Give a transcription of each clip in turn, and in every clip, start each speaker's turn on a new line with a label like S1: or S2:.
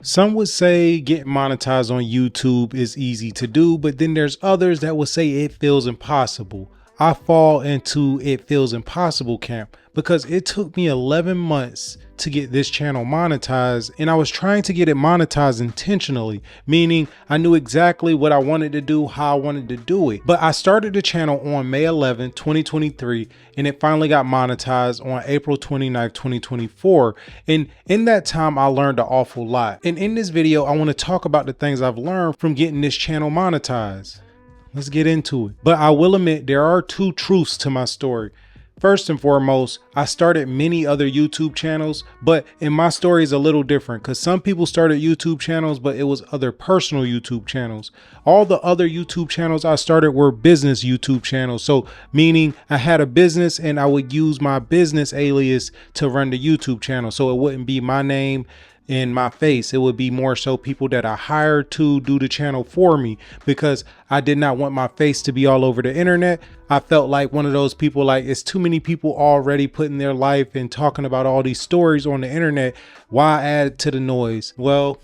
S1: Some would say getting monetized on YouTube is easy to do, but then there's others that would say it feels impossible. I fall into it feels impossible camp because it took me 11 months to get this channel monetized, and I was trying to get it monetized intentionally, meaning I knew exactly what I wanted to do, how I wanted to do it. But I started the channel on May 11, 2023, and it finally got monetized on April 29, 2024. And in that time, I learned an awful lot. And in this video, I want to talk about the things I've learned from getting this channel monetized. Let's get into it. But I will admit there are two truths to my story. First and foremost, I started many other YouTube channels, but in my story is a little different because some people started YouTube channels, but it was other personal YouTube channels. All the other YouTube channels I started were business YouTube channels. So meaning I had a business and I would use my business alias to run the YouTube channel. So it wouldn't be my name in my face. It would be more so people that I hired to do the channel for me because I did not want my face to be all over the internet. I felt like one of those people, like it's too many people already putting their life and talking about all these stories on the internet. Why add to the noise? Well,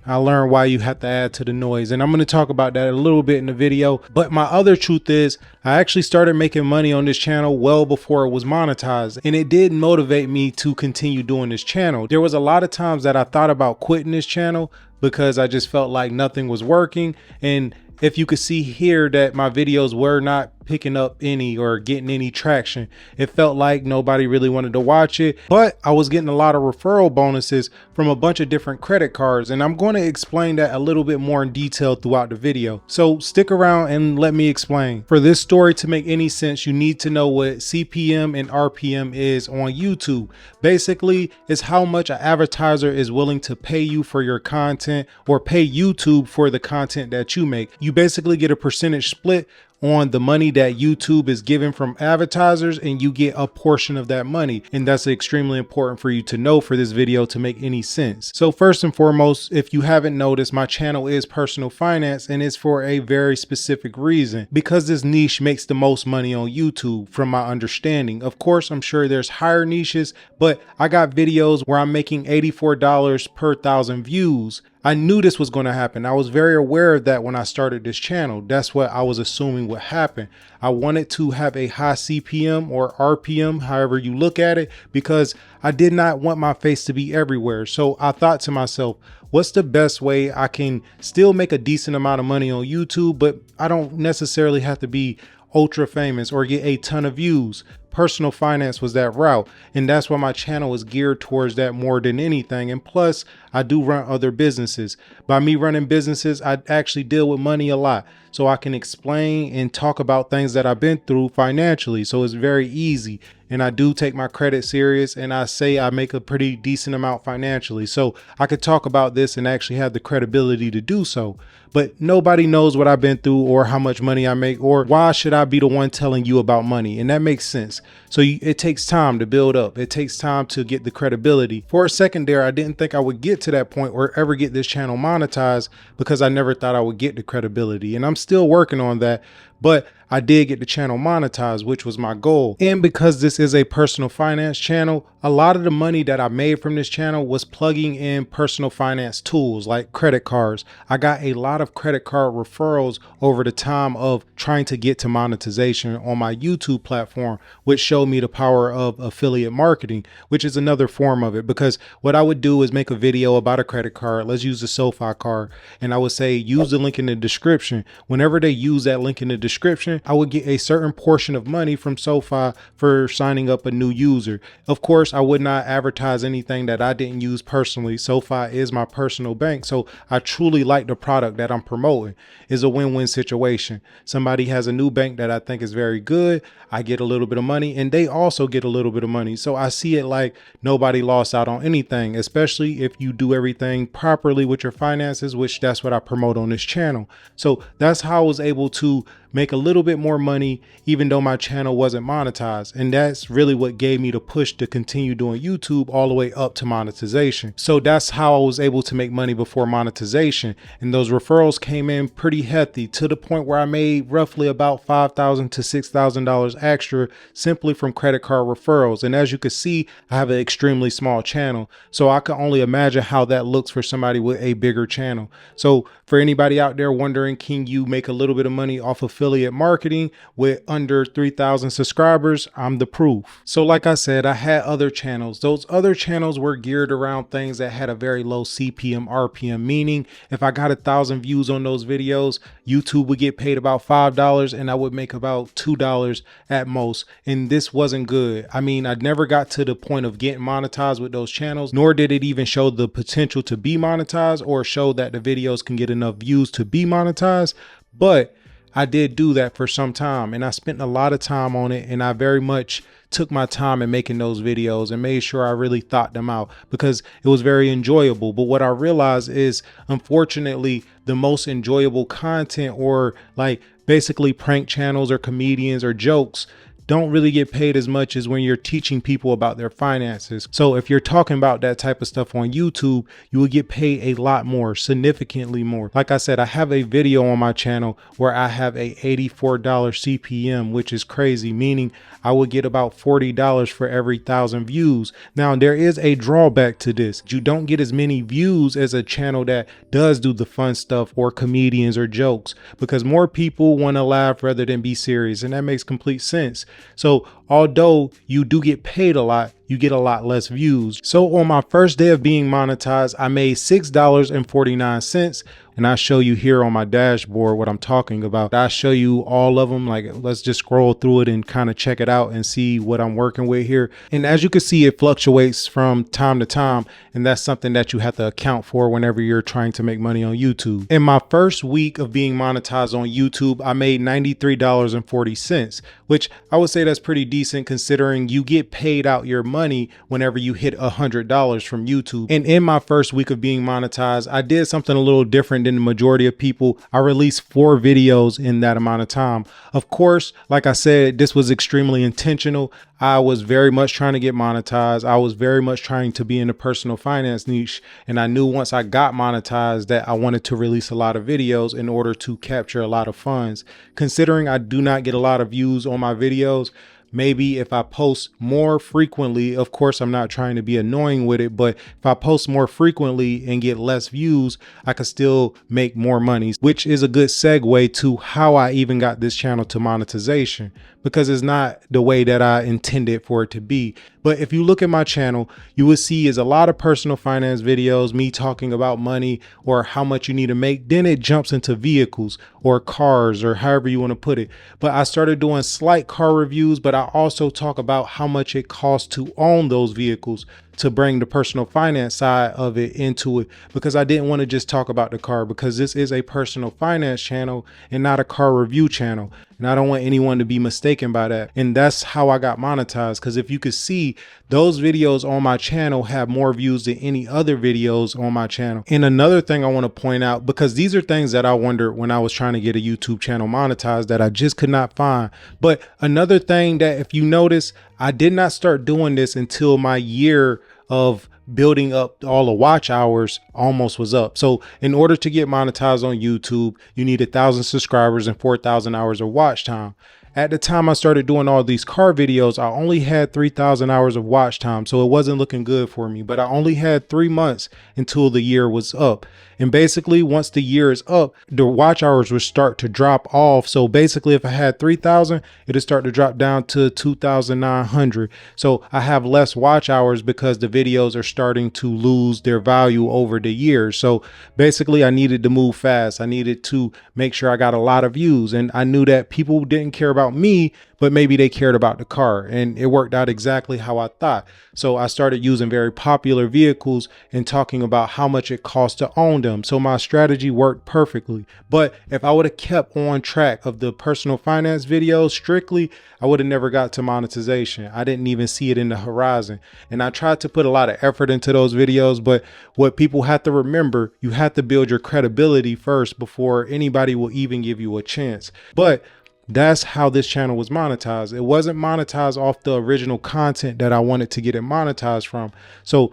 S1: I learned why you have to add to the noise, and I'm going to talk about that a little bit in the video. But my other truth is I actually started making money on this channel well before it was monetized, and it did motivate me to continue doing this channel. There was a lot of times that I thought about quitting this channel because I just felt like nothing was working. And if you could see here that my videos were not picking up any or getting any traction, it felt like nobody really wanted to watch it, but I was getting a lot of referral bonuses from a bunch of different credit cards, and I'm going to explain that a little bit more in detail throughout the video. So stick around and let me explain. For this story to make any sense, you need to know what CPM and RPM is on YouTube. Basically, it's how much an advertiser is willing to pay you for your content or pay YouTube for the content that you make. You basically get a percentage split on the money that YouTube is giving from advertisers, and you get a portion of that money. And that's extremely important for you to know for this video to make any sense. So first and foremost, if you haven't noticed, my channel is personal finance, and it's for a very specific reason, because this niche makes the most money on YouTube from my understanding. Of course, I'm sure there's higher niches, but I got videos where I'm making $84 per 1,000 views. I knew this was going to happen. I was very aware of that when I started this channel. That's what I was assuming would happen. I wanted to have a high CPM or RPM, however you look at it, because I did not want my face to be everywhere. So I thought to myself, what's the best way I can still make a decent amount of money on YouTube, but I don't necessarily have to be ultra famous or get a ton of views? Personal finance was that route, and that's why my channel is geared towards that more than anything. And plus, I do run other businesses. By me running businesses, I actually deal with money a lot, so I can explain and talk about things that I've been through financially. So it's very easy, and I do take my credit serious, and I say I make a pretty decent amount financially, so I could talk about this and actually have the credibility to do so. But nobody knows what I've been through or how much money I make, or why should I be the one telling you about money? And that makes sense. So it takes time to build up. It takes time to get the credibility. For a second there, I didn't think I would get to that point or ever get this channel monetized because I never thought I would get the credibility. And I'm still working on that, but I did get the channel monetized, which was my goal. And because this is a personal finance channel, a lot of the money that I made from this channel was plugging in personal finance tools like credit cards. I got a lot of credit card referrals over the time of trying to get to monetization on my YouTube platform, which showed me the power of affiliate marketing, which is another form of it. Because what I would do is make a video about a credit card. Let's use the SoFi card. And I would say, use the link in the description. Whenever they use that link in the description, I would get a certain portion of money from SoFi for signing up a new user. Of course, I would not advertise anything that I didn't use personally. SoFi is my personal bank, so I truly like the product that I'm promoting. It's a win-win situation. Somebody has a new bank that I think is very good. I get a little bit of money, and they also get a little bit of money. So I see it like nobody lost out on anything, especially if you do everything properly with your finances, which that's what I promote on this channel. So that's how I was able to make a little bit more money, even though my channel wasn't monetized. And that's really what gave me the push to continue doing YouTube all the way up to monetization. So that's how I was able to make money before monetization. And those referrals came in pretty hefty, to the point where I made roughly about $5,000 to $6,000 extra simply from credit card referrals. And as you can see, I have an extremely small channel, so I can only imagine how that looks for somebody with a bigger channel. So for anybody out there wondering, can you make a little bit of money off affiliate marketing with under 3,000 subscribers? I'm the proof. So like I said, I had other channels. Those other channels were geared around things that had a very low CPM, RPM, meaning if I got 1,000 views on those videos, YouTube would get paid about $5 and I would make about $2 at most. And this wasn't good. I mean, I never got to the point of getting monetized with those channels, nor did it even show the potential to be monetized or show that the videos can get enough views to be monetized. But I did do that for some time, and I spent a lot of time on it, and I very much took my time in making those videos and made sure I really thought them out because it was very enjoyable. But what I realized is, unfortunately, the most enjoyable content, or like basically prank channels or comedians or jokes, don't really get paid as much as when you're teaching people about their finances. So if you're talking about that type of stuff on YouTube, you will get paid a lot more, significantly more. Like I said, I have a video on my channel where I have a $84 CPM, which is crazy, meaning I would get about $40 for every 1,000 views. Now, there is a drawback to this. You don't get as many views as a channel that does do the fun stuff or comedians or jokes, because more people want to laugh rather than be serious, and that makes complete sense. So although you do get paid a lot, you get a lot less views. So on my first day of being monetized, I made $6.49. And I show you here on my dashboard what I'm talking about. I show you all of them. Like, let's just scroll through it and kind of check it out and see what I'm working with here. And as you can see, it fluctuates from time to time. And that's something that you have to account for whenever you're trying to make money on YouTube. In my first week of being monetized on YouTube, I made $93.40, which I would say that's pretty decent considering you get paid out your money whenever you hit $100 from YouTube. And in my first week of being monetized, I did something a little different than the majority of people. I released 4 videos in that amount of time. Of course, like I said, this was extremely intentional. I was very much trying to get monetized. I was very much trying to be in the personal finance niche. And I knew once I got monetized that I wanted to release a lot of videos in order to capture a lot of funds. Considering I do not get a lot of views on my videos, maybe if I post more frequently, of course, I'm not trying to be annoying with it, but if I post more frequently and get less views, I could still make more money, which is a good segue to how I even got this channel to monetization, because it's not the way that I intended for it to be. But if you look at my channel, you will see is a lot of personal finance videos, me talking about money or how much you need to make. Then it jumps into vehicles or cars or however you want to put it. But I started doing slight car reviews, but I also talk about how much it costs to own those vehicles, to bring the personal finance side of it into it, because I didn't want to just talk about the car, because this is a personal finance channel and not a car review channel. And I don't want anyone to be mistaken by that. And that's how I got monetized. Because if you could see, those videos on my channel have more views than any other videos on my channel. And another thing I want to point out, because these are things that I wondered when I was trying to get a YouTube channel monetized that I just could not find. But another thing that, if you notice, I did not start doing this until my year of building up all the watch hours almost was up. So in order to get monetized on YouTube, you need 1,000 subscribers and 4,000 hours of watch time. At the time I started doing all these car videos, I only had 3,000 hours of watch time. So it wasn't looking good for me, but I only had 3 months until the year was up. And basically once the year is up, the watch hours would start to drop off. So basically if I had 3,000, it'd start to drop down to 2,900. So I have less watch hours because the videos are starting to lose their value over the years. So basically I needed to move fast. I needed to make sure I got a lot of views, and I knew that people didn't care about me, but maybe they cared about the car, and it worked out exactly how I thought. So I started using very popular vehicles and talking about how much it costs to own them. So my strategy worked perfectly. But if I would have kept on track of the personal finance videos strictly, I would have never got to monetization. I didn't even see it in the horizon. And I tried to put a lot of effort into those videos, but what people have to remember, you have to build your credibility first before anybody will even give you a chance. But That's how this channel was monetized. It wasn't monetized off the original content that I wanted to get it monetized from. So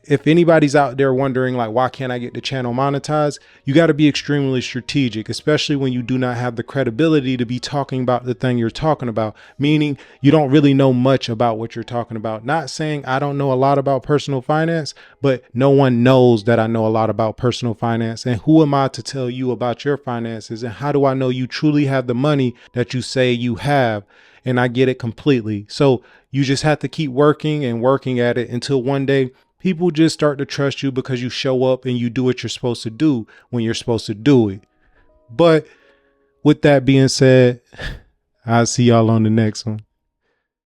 S1: if anybody's out there wondering, like, why can't I get the channel monetized? You got to be extremely strategic, especially when you do not have the credibility to be talking about the thing you're talking about, meaning you don't really know much about what you're talking about. Not saying I don't know a lot about personal finance, but no one knows that I know a lot about personal finance. And who am I to tell you about your finances? And how do I know you truly have the money that you say you have? And I get it completely. So you just have to keep working and working at it until one day people just start to trust you because you show up and you do what you're supposed to do when you're supposed to do it. But with that being said, I'll see y'all on the next one.